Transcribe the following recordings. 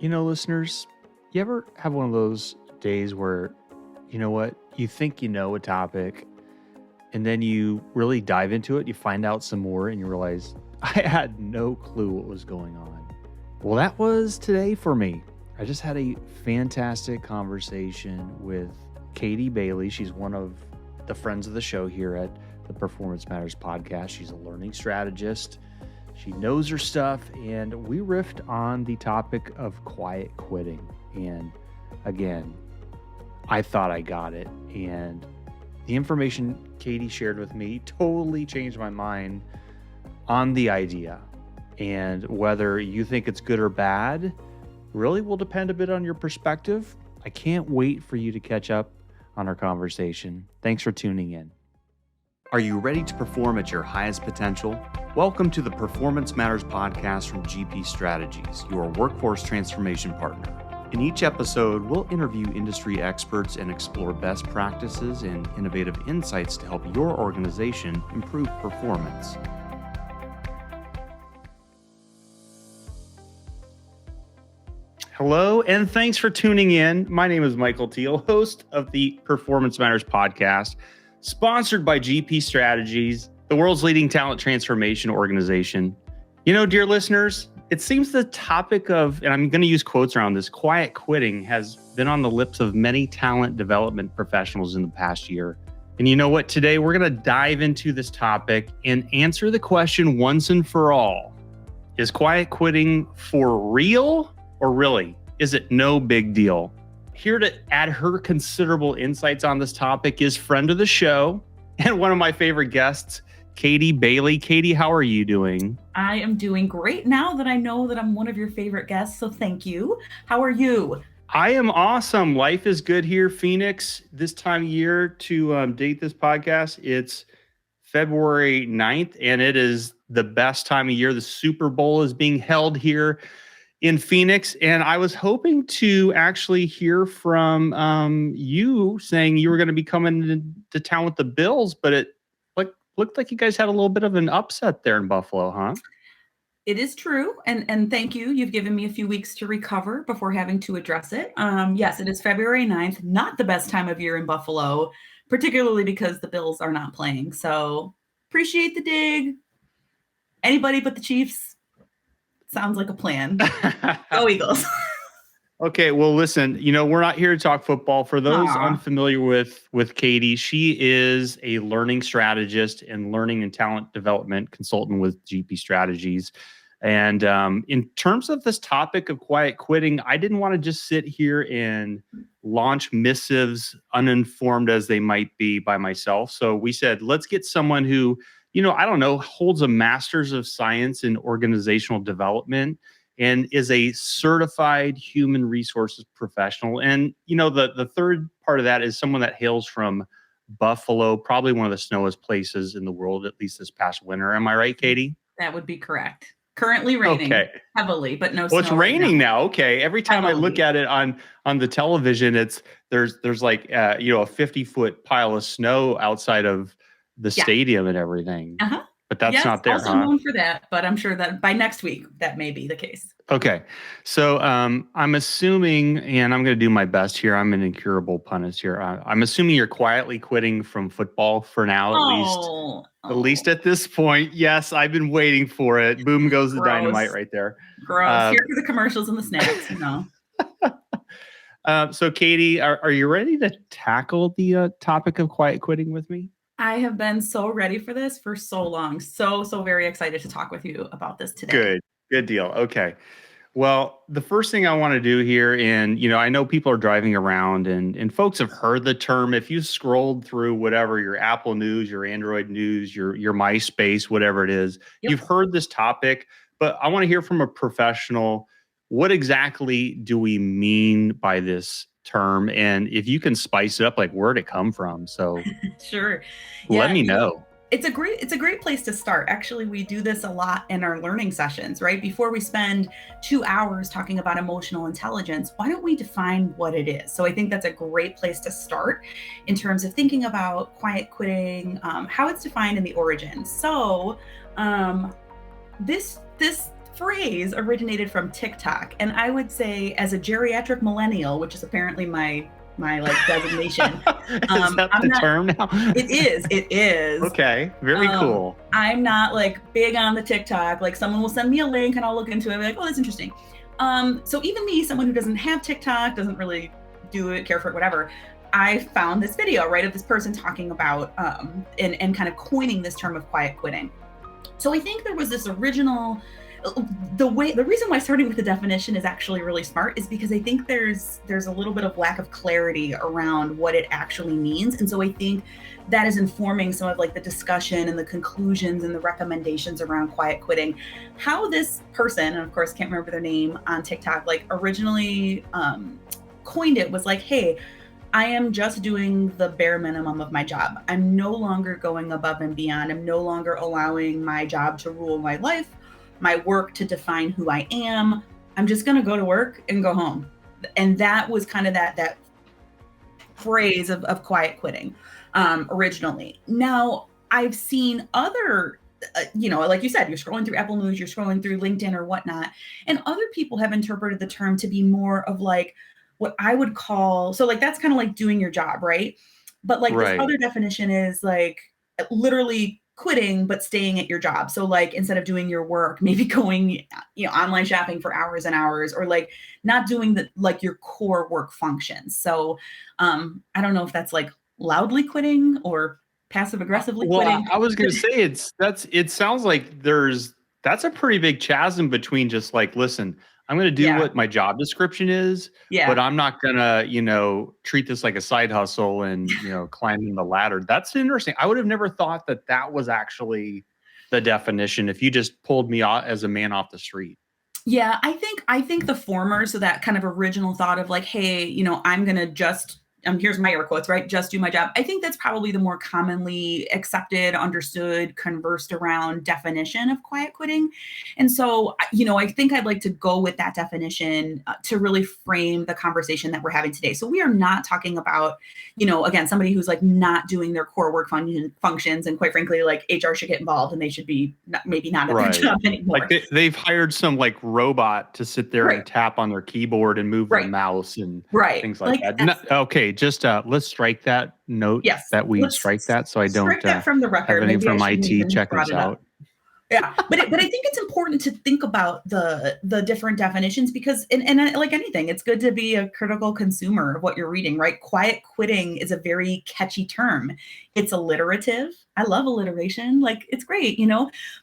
Listeners, you ever have one of those days where, you know what, you think you know a topic and then you really dive into it, you find out some more and you realize, I had no clue what was going on. Well, that was today for me. I just had a fantastic conversation with Katy Bailey. She's one of the friends of the show here at the Performance Matters podcast. She's a learning strategist. She knows her stuff, and we riffed on the topic of quiet quitting. And again, I thought I got it. And the information Katy shared with me totally changed my mind on the idea. And whether you think it's good or bad really will depend a bit on your perspective. I can't wait for you to catch up on our conversation. Thanks for tuning in. Are you ready to perform at your highest potential? Welcome to the Performance Matters podcast from GP Strategies, your workforce transformation partner. In each episode, we'll interview industry experts and explore best practices and innovative insights to help your organization improve performance. Hello, and thanks for tuning in. My name is Michael Thiel, host of the Performance Matters podcast, sponsored by GP Strategies, the world's leading talent transformation organization. Dear listeners, it seems the topic of, and I'm going to use quotes around this, quiet quitting has been on the lips of many talent development professionals in the past year. And you know what? Today, we're going to dive into this topic and answer the question once and for all. Is quiet quitting for real? Or really, is it no big deal? Here to add her considerable insights on this topic is friend of the show and one of my favorite guests, Katy Bailey. Katy, how are you doing? I am doing great now that I know that I'm one of your favorite guests, so thank you. How are you? I am awesome. Life is good here, Phoenix. This time of year to date this podcast, it's February 9th, and it is the best time of year. The Super Bowl is being held here in Phoenix, and I was hoping to actually hear from you saying you were going to be coming to town with the Bills, but it looked like you guys had a little bit of an upset there in Buffalo, huh? It is true, and thank you. You've given me a few weeks to recover before having to address it. Yes, it is February 9th, not the best time of year in Buffalo, particularly because the Bills are not playing. So appreciate the dig. Anybody but the Chiefs. Sounds like a plan. Go Eagles. Okay, well, listen, we're not here to talk football. For those unfamiliar with Katy, she is a learning strategist and learning and talent development consultant with GP Strategies. And in terms of this topic of quiet quitting, I didn't want to just sit here and launch missives uninformed as they might be by myself. So we said, let's get someone who holds a master's of science in organizational development and is a certified human resources professional. And, the third part of that is someone that hails from Buffalo, probably one of the snowiest places in the world, at least this past winter. Am I right, Katy? That would be correct. Currently raining heavily, but no snow. Well, it's raining now. Okay. Every time heavily. I look at it on the television, there's like, a 50-foot pile of snow outside of the stadium and everything. Uh-huh. But that's not there, also known for that, but I'm sure that by next week, that may be the case. Okay. So I'm assuming, and I'm going to do my best here. I'm an incurable pundit here. I'm assuming you're quietly quitting from football for now, at least at this point. Yes, I've been waiting for it. Boom goes the dynamite right there. Gross. Here for the commercials and the snacks, So Katy, are you ready to tackle the topic of quiet quitting with me? I have been so ready for this for so long. So very excited to talk with you about this today. Good deal. Okay. Well, the first thing I want to do here, and, I know people are driving around and folks have heard the term. If you scrolled through whatever, your Apple News, your Android News, your MySpace, whatever it is, You've heard this topic, but I want to hear from a professional. What exactly do we mean by this term? And if you can spice it up, like where'd it come from? So sure. Let me know. It's a great place to start. Actually, we do this a lot in our learning sessions, right? Before we spend 2 hours talking about emotional intelligence, why don't we define what it is? So I think that's a great place to start in terms of thinking about quiet quitting, how it's defined in the origin. So this phrase originated from TikTok, and I would say, as a geriatric millennial, which is apparently my like designation, Is that I'm the not. term now? It is. Okay, very cool. I'm not like big on the TikTok. Like someone will send me a link and I'll look into it and be like, oh, that's interesting. So even me, someone who doesn't have TikTok, doesn't really do it, care for it, whatever, I found this video, right, of this person talking about and kind of coining this term of quiet quitting. So I think there was this original, the reason why starting with the definition is actually really smart is because I think there's a little bit of lack of clarity around what it actually means. And so I think that is informing some of like the discussion and the conclusions and the recommendations around quiet quitting. How this person, and of course can't remember their name on TikTok, like originally coined it was like, hey, I am just doing the bare minimum of my job. I'm no longer going above and beyond. I'm no longer allowing my job to rule my life, my work to define who I am. I'm just going to go to work and go home. And that was kind of that phrase of quiet quitting originally. Now, I've seen other, like you said, you're scrolling through Apple News, you're scrolling through LinkedIn or whatnot, and other people have interpreted the term to be more of like what I would call, so like that's kind of like doing your job, right? But like this other definition is like literally quitting but staying at your job. So like instead of doing your work, maybe going online shopping for hours and hours, or like not doing the like your core work functions. So I don't know if that's like loudly quitting or passive aggressively quitting. I was going to say it sounds like that's a pretty big chasm between just like, listen, I'm going to do what my job description is, but I'm not going to, treat this like a side hustle and, climbing the ladder. That's interesting. I would have never thought that was actually the definition if you just pulled me out as a man off the street. Yeah, I think the former, so that kind of original thought of like, hey, I'm going to just here's my air quotes, right? Just do my job. I think that's probably the more commonly accepted, understood, conversed around definition of quiet quitting. And so, I think I'd like to go with that definition to really frame the conversation that we're having today. So we are not talking about, again, somebody who's like not doing their core work functions. And quite frankly, like HR should get involved and they should be maybe not at their job anymore. Like they've hired some like robot to sit there and tap on their keyboard and move their mouse and things like that. No, okay. Just let's strike that note that we strike that so I don't strike that from the record. have any from IT check us out. Yeah, but I think it's important to think about the different definitions because and like anything, it's good to be a critical consumer of what you're reading, right? Quiet quitting is a very catchy term. It's alliterative. I love alliteration. Like it's great,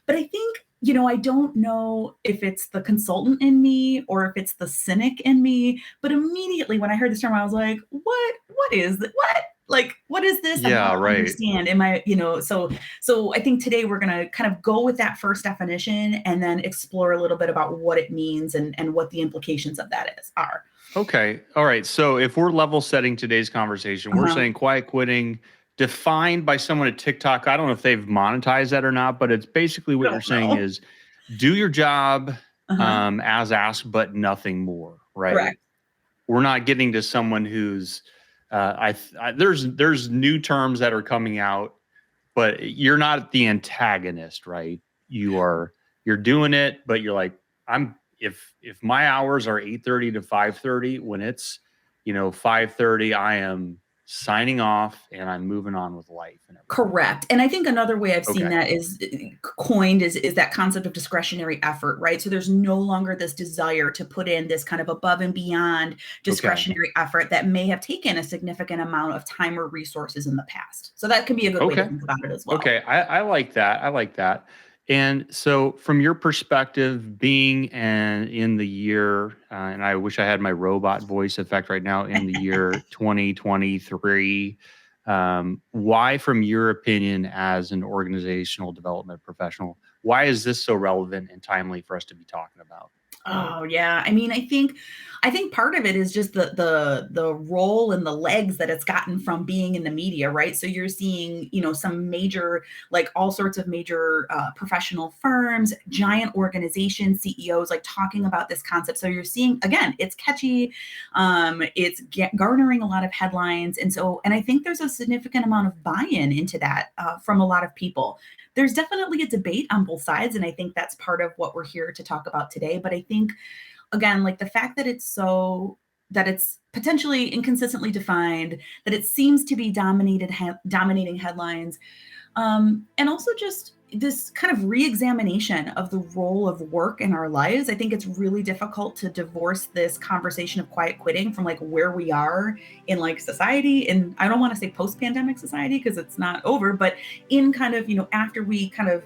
but I think I don't know if it's the consultant in me or if it's the cynic in me, but immediately when I heard this term, I was like, what is it? What is this? Yeah, I don't understand. Am I, so I think today we're going to kind of go with that first definition and then explore a little bit about what it means and what the implications of that are. Okay. All right. So if we're level setting today's conversation, we're saying quiet quitting defined by someone at TikTok. I don't know if they've monetized that or not, but it's basically what you're saying is do your job as asked, but nothing more, right? Correct. We're not getting to someone who's there's new terms that are coming out, but you're not the antagonist, right? You're doing it, but you're like, if my hours are 8:30 to 5:30, when it's 5:30, I am signing off and I'm moving on with life. Correct. And I think another way I've seen that is coined is that concept of discretionary effort, right? So there's no longer this desire to put in this kind of above and beyond discretionary effort that may have taken a significant amount of time or resources in the past. So that can be a good way to think about it as well. Okay. I like that. And so from your perspective, being in the year, and I wish I had my robot voice effect right now, in the year 2023, why, from your opinion as an organizational development professional, why is this so relevant and timely for us to be talking about? Oh yeah. I mean, I think part of it is just the role and the legs that it's gotten from being in the media, right? So you're seeing, some major, like all sorts of major professional firms, giant organizations, CEOs, like talking about this concept. So you're seeing, again, it's catchy, it's garnering a lot of headlines, and I think there's a significant amount of buy-in into that from a lot of people. There's definitely a debate on both sides, and I think that's part of what we're here to talk about today. But I think, again, like the fact that it's potentially inconsistently defined, that it seems to be dominating headlines, and also just this kind of re-examination of the role of work in our lives. I think it's really difficult to divorce this conversation of quiet quitting from like where we are in like society. And I don't want to say post-pandemic society because it's not over, but in kind of, after we kind of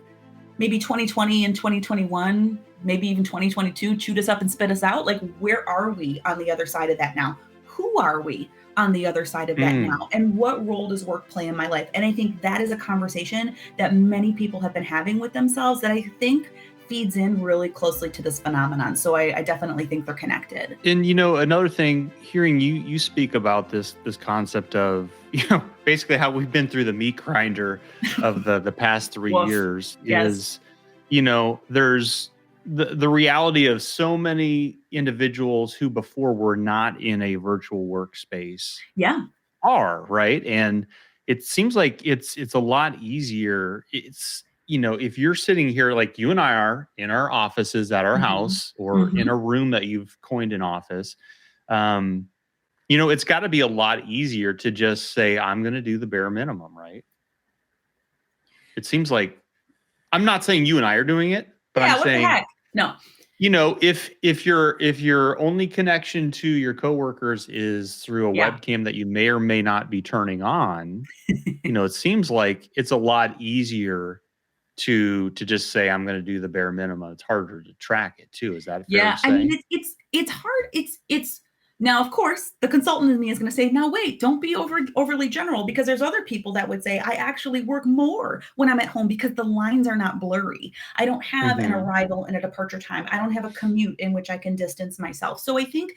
maybe 2020 and 2021, maybe even 2022 chewed us up and spit us out. Like, where are we on the other side of that now? Who are we on the other side of that now? And what role does work play in my life? And I think that is a conversation that many people have been having with themselves that I think feeds in really closely to this phenomenon. So I definitely think they're connected. And another thing, hearing you speak about this concept of basically how we've been through the meat grinder of the past 3 Woof. years Yes. is, there's the reality of so many individuals who before were not in a virtual workspace Yeah. are, right? And it seems like it's a lot easier. It's, if you're sitting here like you and I are in our offices at our Mhm. house or in Mhm. a room that you've coined an office, um, it's got to be a lot easier to just say, I'm going to do the bare minimum, right? It seems like, I'm not saying you and I are doing it, but I'm Yeah, what the saying, heck? No. if your only connection to your coworkers is through a Yeah. webcam that you may or may not be turning on, it seems like it's a lot easier to just say I'm going to do the bare minimum. It's harder to track it too. Is that fair to Yeah, I mean, say? it's hard. It's now, of course, the consultant in me is going to say, "Now, wait, don't be overly general," because there's other people that would say, "I actually work more when I'm at home because the lines are not blurry. I don't have an Hmm. arrival and a departure time. I don't have a commute in which I can distance myself." So I think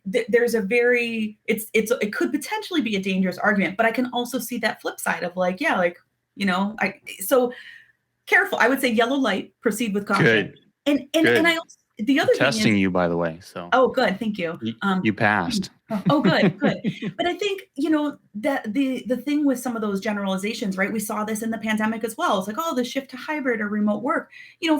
there's a very it could potentially be a dangerous argument, but I can also see that flip side of like, yeah, like I so careful. I would say yellow light, proceed with caution. Good, And I good. also, the I'm other thing is, testing you, by the way. So oh, good, thank you. you, you passed. Oh, good, good. But I think, that the thing with some of those generalizations, right? We saw this in the pandemic as well. It's like, oh, the shift to hybrid or remote work.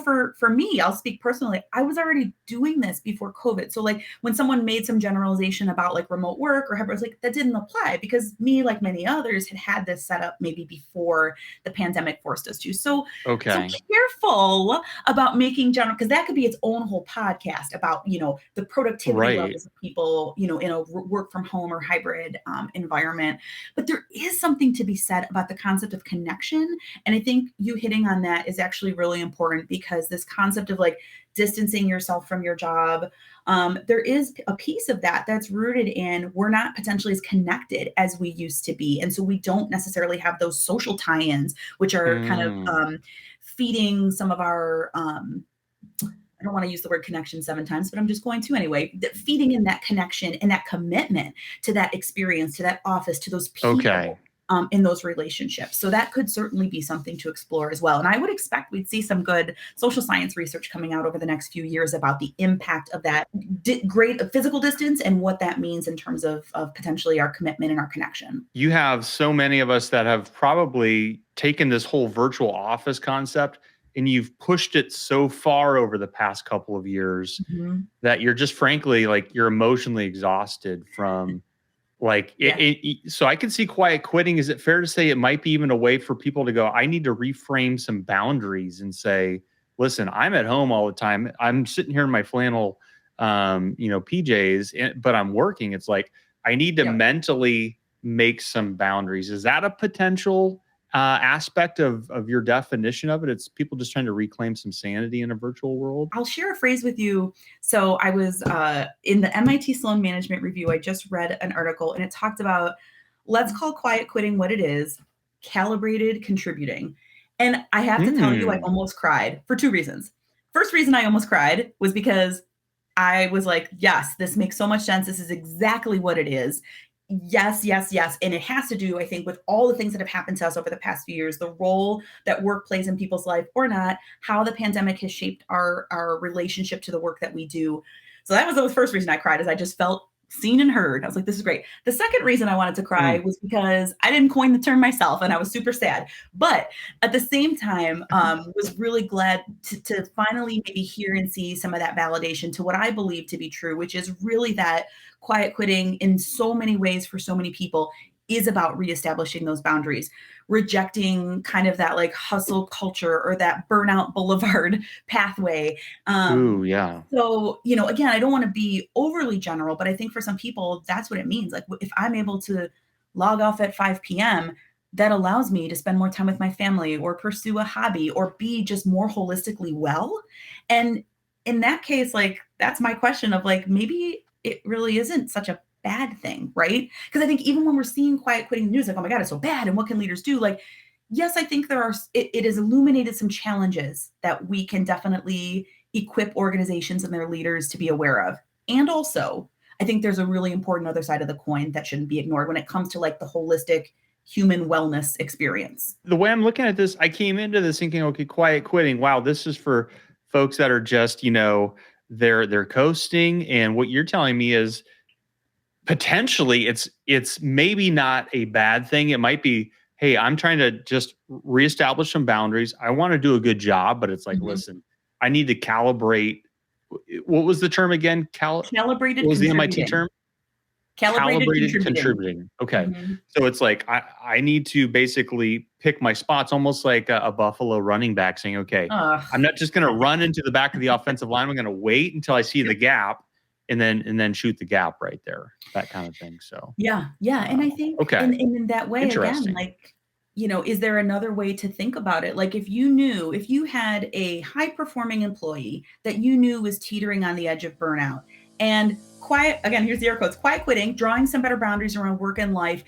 For me, I'll speak personally. I was already doing this before COVID. So like when someone made some generalization about like remote work or hybrid, I was like, that didn't apply because me, like many others, had this set up maybe before the pandemic forced us to. So Okay. careful about making general, because that could be its own whole podcast about the productivity Right. levels of people in a work from home or hybrid environment. But there is something to be said about the concept of connection, and I think you hitting on that is actually really important, because this concept of like distancing yourself from your job, there is a piece of that that's rooted in we're not potentially as connected as we used to be, and so we don't necessarily have those social tie-ins, which are kind of Mm, feeding some of our I don't want to use the word connection 7 times, but I'm just going to anyway. Feeding in that connection and that commitment to that experience, to that office, to those okay. people in those relationships. So that could certainly be something to explore as well. And I would expect we'd see some good social science research coming out over the next few years about the impact of that great physical distance and what that means in terms of potentially our commitment and our connection. You have so many of us that have probably taken this whole virtual office concept and you've pushed it so far over the past couple of years Mhm. that you're just frankly like you're emotionally exhausted from like Yeah. so I can see quiet quitting. Is it fair to say it might be even a way for people to go, I need to reframe some boundaries and say, listen, I'm at home all the time. I'm sitting here in my flannel, PJs, but I'm working. It's like, I need to Yep. mentally make some boundaries. Is that a potential aspect of your definition of it? It's people just trying to reclaim some sanity in a virtual world. I'll share a phrase with you. So I was in the MIT Sloan Management Review. I just read an article and it talked about, let's call quiet quitting what it is, calibrated contributing. And I have to tell you, I Hmm. almost cried for two reasons. First reason I almost cried was because I was like, yes, this makes so much sense. This is exactly what it is. Yes, yes, yes. And it has to do, I think, with all the things that have happened to us over the past few years, the role that work plays in people's life or not, how the pandemic has shaped our relationship to the work that we do. So that was the first reason I cried, is I just felt seen and heard. I was like, this is great. The second reason I wanted to cry Mm. was because I didn't coin the term myself and I was super sad. But at the same time, was really glad to finally maybe hear and see some of that validation to what I believe to be true, which is really that quiet quitting in so many ways for so many people is about reestablishing those boundaries, rejecting kind of that like hustle culture or that burnout boulevard pathway. Ooh, yeah. So, again, I don't want to be overly general, but I think for some people, that's what it means. Like if I'm able to log off at 5 p.m., that allows me to spend more time with my family or pursue a hobby or be just more holistically well. And in that case, like that's my question of like, maybe it really isn't such a bad thing, right? Because I think even when we're seeing quiet quitting in the news, like, oh my God, it's so bad. And what can leaders do? Like, yes, I think it has illuminated some challenges that we can definitely equip organizations and their leaders to be aware of. And also, I think there's a really important other side of the coin that shouldn't be ignored when it comes to like the holistic human wellness experience. The way I'm looking at this, I came into this thinking, okay, quiet quitting. Wow, this is for folks that are just, they're coasting. And what you're telling me is potentially it's maybe not a bad thing. It might be, hey, I'm trying to just reestablish some boundaries. I want to do a good job, but it's like, Mhm. listen, I need to calibrate. What was the term again? What Calibrated was the MIT contributing. term? Calibrated Calibrated contributing. contributing. Okay. Mhm. So it's like I need to basically pick my spots, almost like a Buffalo running back saying, okay, Ugh. I'm not just going to run into the back of the offensive line. I'm going to wait until I see the gap and then shoot the gap right there. That kind of thing. So Yeah, yeah, and I think okay. in that way, again, Interesting. like, is there another way to think about it? Like, if you had a high-performing employee that you knew was teetering on the edge of burnout and quiet again, here's the air quotes, quiet quitting, drawing some better boundaries around work and life,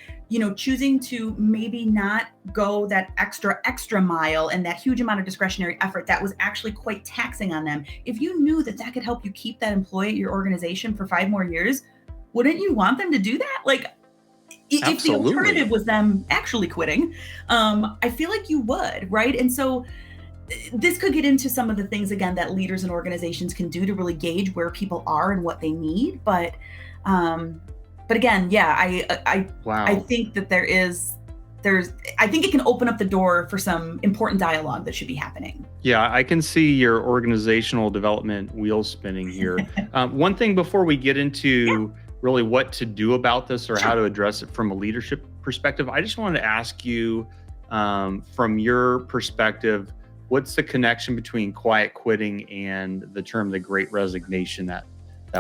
choosing to maybe not go that extra mile and that huge amount of discretionary effort that was actually quite taxing on them. If you knew that that could help you keep that employee at your organization for 5 more years, wouldn't you want them to do that? Like, if the Absolutely. alternative was them actually quitting, I feel like you would, right? And so this could get into some of the things again that leaders and organizations can do to really gauge where people are and what they need. Um, but again, yeah, I Wow. think that there's I think it can open up the door for some important dialogue that should be happening. Yeah, I can see your organizational development wheels spinning here. One thing before we get Yeah, into really what to do about this or how sure. to address it from a leadership perspective, I just wanted to ask you, from your perspective, what's the connection between quiet quitting and the term "the Great Resignation" that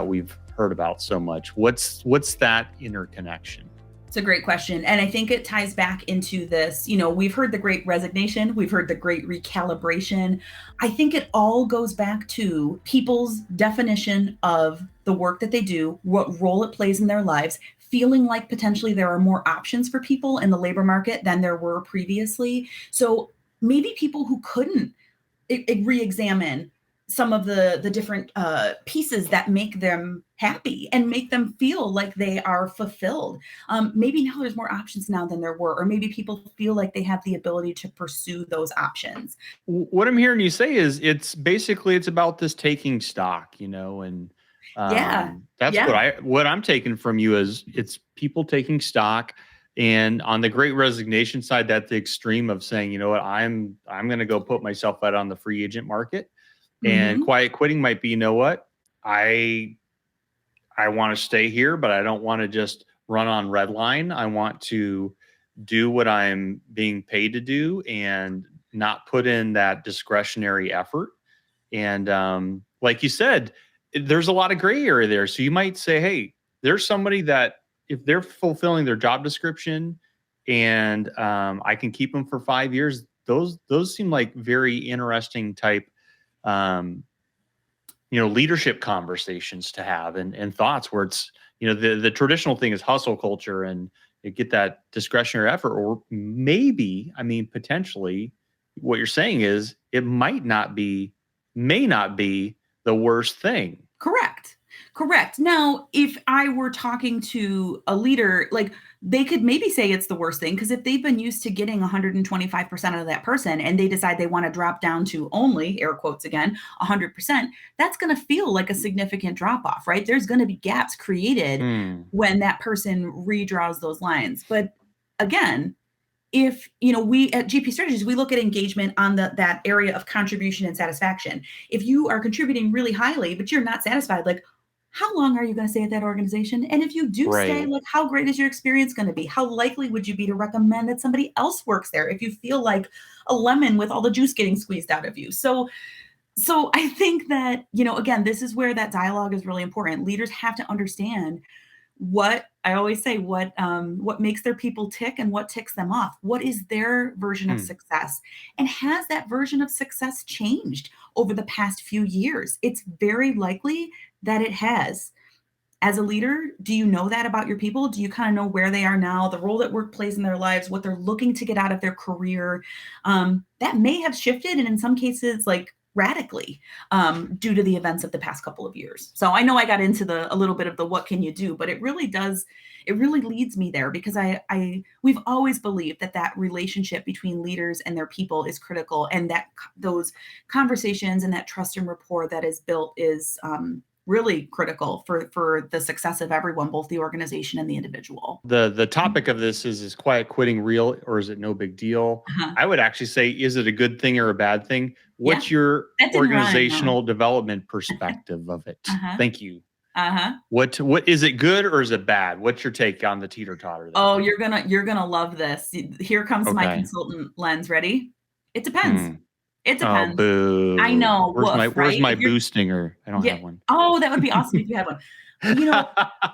we've heard about so much? What's that interconnection? It's a great question. And I think it ties back into this. We've heard the great resignation, we've heard the great recalibration. I think it all goes back to people's definition of the work that they do, what role it plays in their lives, feeling like potentially there are more options for people in the labor market than there were previously. So maybe people who couldn't re-examine some of the different pieces that make them happy and make them feel like they are fulfilled. Maybe now there's more options now than there were, or maybe people feel like they have the ability to pursue those options. What I'm hearing you say is it's about this taking stock, and Yeah, that's yeah. what I'm taking from you is it's people taking stock. And on the great resignation side, that's the extreme of saying, you know what, I'm going to go put myself out on the free agent market. And Hmm. quiet quitting might be, you know what, I I want to stay here, but I don't want to just run on red line. I want to do what I'm being paid to do and not put in that discretionary effort. And like you said, there's a lot of gray area there. So you might say, hey, there's somebody that if they're fulfilling their job description and I can keep them for 5 years, those seem like very interesting type um, leadership conversations to have and thoughts where it's the traditional thing is hustle culture and you get that discretionary effort or maybe potentially what you're saying is it may not be the worst thing. Correct. Correct. Now, if I were talking to a leader, like they could maybe say it's the worst thing because if they've been used to getting 125% of that person and they decide they want to drop down to only, air quotes again, 100%, that's going to feel like a significant drop off, right? There's going to be gaps created Hmm. when that person redraws those lines. But again, if we at GP Strategies, we look at engagement on that area of contribution and satisfaction. If you are contributing really highly, but you're not satisfied, like how long are you going to stay at that organization? And if you do stay, Right. like how great is your experience going to be? How likely would you be to recommend that somebody else works there if you feel like a lemon with all the juice getting squeezed out of you? So I think that, again, this is where that dialogue is really important. Leaders have to understand what I always say, what makes their people tick and what ticks them off. What is their version of Hmm. success? And has that version of success changed over the past few years? It's very likely that it has. As a leader, do you know that about your people? Do you kind of know where they are now, the role that work plays in their lives, what they're looking to get out of their career? That may have shifted, and in some cases, like radically, due to the events of the past couple of years. So I know I got into a little bit of the what can you do, but it really does. It really leads me there because we've always believed that relationship between leaders and their people is critical, and that those conversations and that trust and rapport that is built is really critical for the success of everyone, both the organization and the individual. The topic of this is quiet quitting real or is it no big deal? Uh-huh. I would actually say, is it a good thing or a bad thing? Yeah, What's your that didn't rhyme though. organizational development perspective of it? Uh-huh. Thank you. Uh-huh. What is it good or is it bad? What's your take on the teeter totter there? Oh, you're gonna love this. Here comes my Okay. consultant lens. Ready? It depends. Hmm. It Oh, depends. I boo. know, woof, Where's right? my If you're boo stinger? I don't Yeah. have one. Oh, that would be awesome if you had one. You know, No,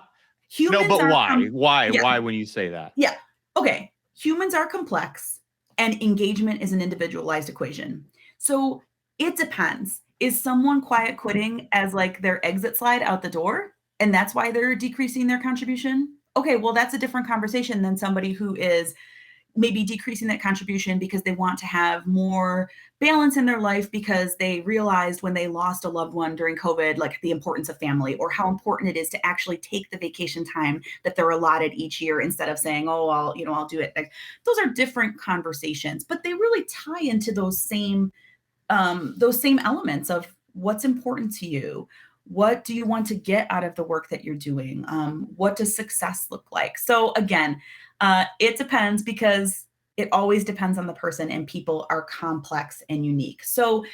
humans but are why? Why? yeah, Why when you say that? yeah. Okay. Humans are complex and engagement is an individualized equation. So it depends. Is someone quiet quitting as like their exit slide out the door? And that's why they're decreasing their contribution? Okay, well, that's a different conversation than somebody who is maybe decreasing that contribution because they want to have more balance in their life because they realized when they lost a loved one during COVID, like the importance of family or how important it is to actually take the vacation time that they're allotted each year instead of saying, oh, I'll do it. Like those are different conversations, but they really tie into those same elements of what's important to you. What do you want to get out of the work that you're doing? What does success look like? So again, it depends because it always depends on the person and people are complex and unique. So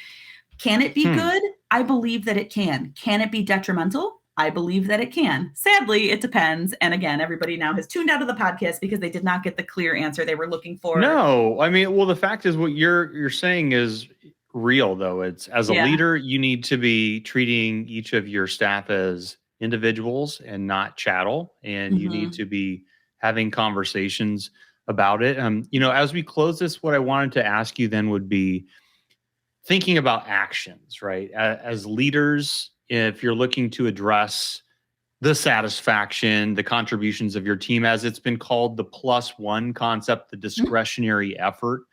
can it be Hmm. good? I believe that it can. Can it be detrimental? I believe that it can. Sadly, it depends. And again, everybody now has tuned out of the podcast because they did not get the clear answer they were looking for. No, I mean, well, the fact is, what you're saying is real, though. It's as a Yeah. leader, you need to be treating each of your staff as individuals and not chattel, and you need Hmm. to be having conversations about it. As we close this, what I wanted to ask you then would be thinking about actions, right? As leaders, if you're looking to address the satisfaction, the contributions of your team, as it's been called, the plus one concept, the discretionary effort.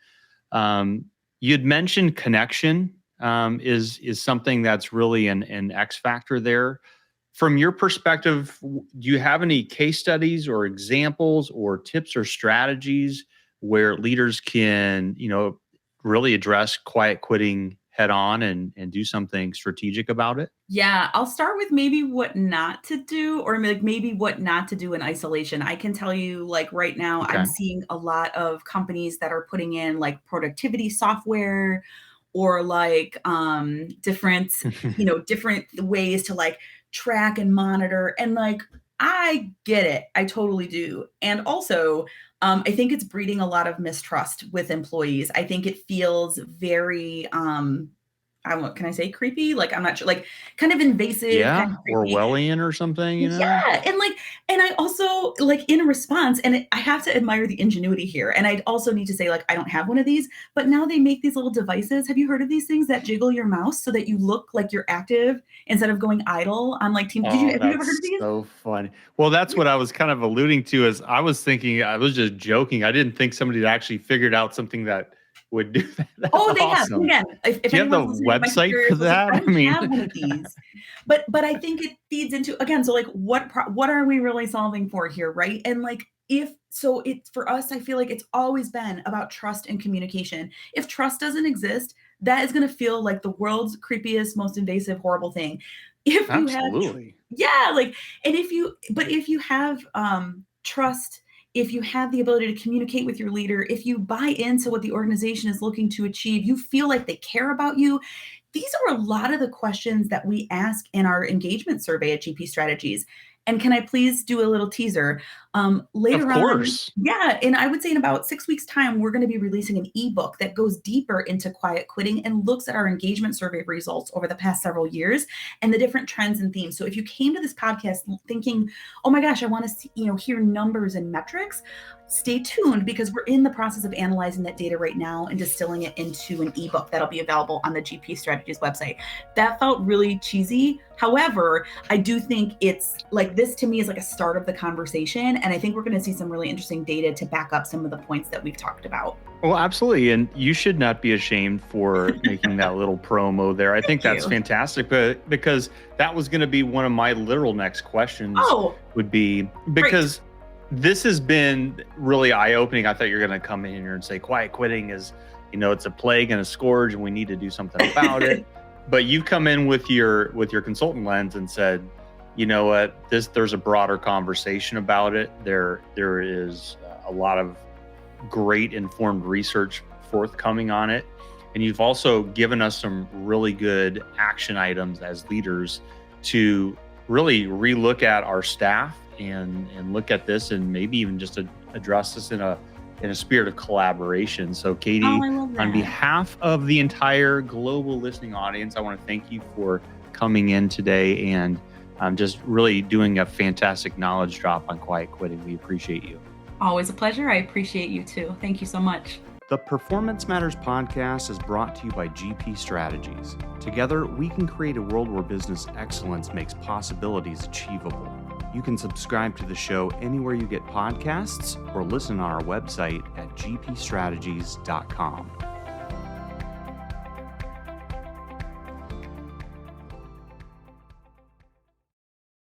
Um, you'd mentioned connection is something that's really an X factor there. From your perspective, do you have any case studies or examples or tips or strategies where leaders can, really address quiet quitting head on and do something strategic about it? Yeah, I'll start with maybe what not to do or like maybe what not to do in isolation. I can tell you like right now I'm Okay. seeing a lot of companies that are putting in like productivity software or like different ways to like track and monitor and like I get it. I totally do. And also I think it's breeding a lot of mistrust with employees. I think it feels very can I say creepy? Like, I'm not sure, like kind of invasive, kind Yeah, of creepy. Orwellian or something, Yeah, and I also like in response, and I have to admire the ingenuity here. And I also need to say, like, I don't have one of these, but now they make these little devices. Have you heard of these things that jiggle your mouse so that you look like you're active instead of going idle on like team? Oh, Have you ever heard of that's these? so funny. Well, that's what I was kind of alluding to as I was thinking, I was just joking. I didn't think somebody had actually figured out something that would do that. That's Oh, they have. awesome. Again, if Do you have the anyone's listening, my website superiors for was like, that? I I don't mean, have one of these. But I think it feeds into, again, so like what are we really solving for here, right? And like it's for us, I feel like it's always been about trust and communication. If trust doesn't exist, that is going to feel like the world's creepiest, most invasive, horrible thing. If you have absolutely. yeah, like, and if you have trust, if you have the ability to communicate with your leader, if you buy into what the organization is looking to achieve, you feel like they care about you. These are a lot of the questions that we ask in our engagement survey at GP Strategies. And can I please do a little teaser? Of Later on, course. yeah, and I would say in about 6 weeks' time, we're going to be releasing an ebook that goes deeper into quiet quitting and looks at our engagement survey results over the past several years and the different trends and themes. So if you came to this podcast thinking, oh my gosh, I want to see, hear numbers and metrics, stay tuned because we're in the process of analyzing that data right now and distilling it into an ebook that'll be available on the GP Strategies website. That felt really cheesy. However, I do think it's like this to me is like a start of the conversation. And I think we're going to see some really interesting data to back up some of the points that we've talked about. Well, absolutely. And you should not be ashamed for making that little promo there. I think that's fantastic, but because that was going to be one of my literal next questions would be because this has been really eye-opening. I thought you were going to come in here and say quiet quitting is, it's a plague and a scourge and we need to do something about it. But you've come in with your consultant lens and said, you know what, there's a broader conversation about it. There is a lot of great informed research forthcoming on it. And you've also given us some really good action items as leaders to really relook at our staff and look at this and maybe even just address this in a spirit of collaboration. So Katy, on behalf of the entire global listening audience, I want to thank you for coming in today and just really doing a fantastic knowledge drop on quiet quitting. We appreciate you. Always a pleasure. I appreciate you too. Thank you so much. The Performance Matters podcast is brought to you by GP Strategies. Together, we can create a world where business excellence makes possibilities achievable. You can subscribe to the show anywhere you get podcasts or listen on our website at gpstrategies.com.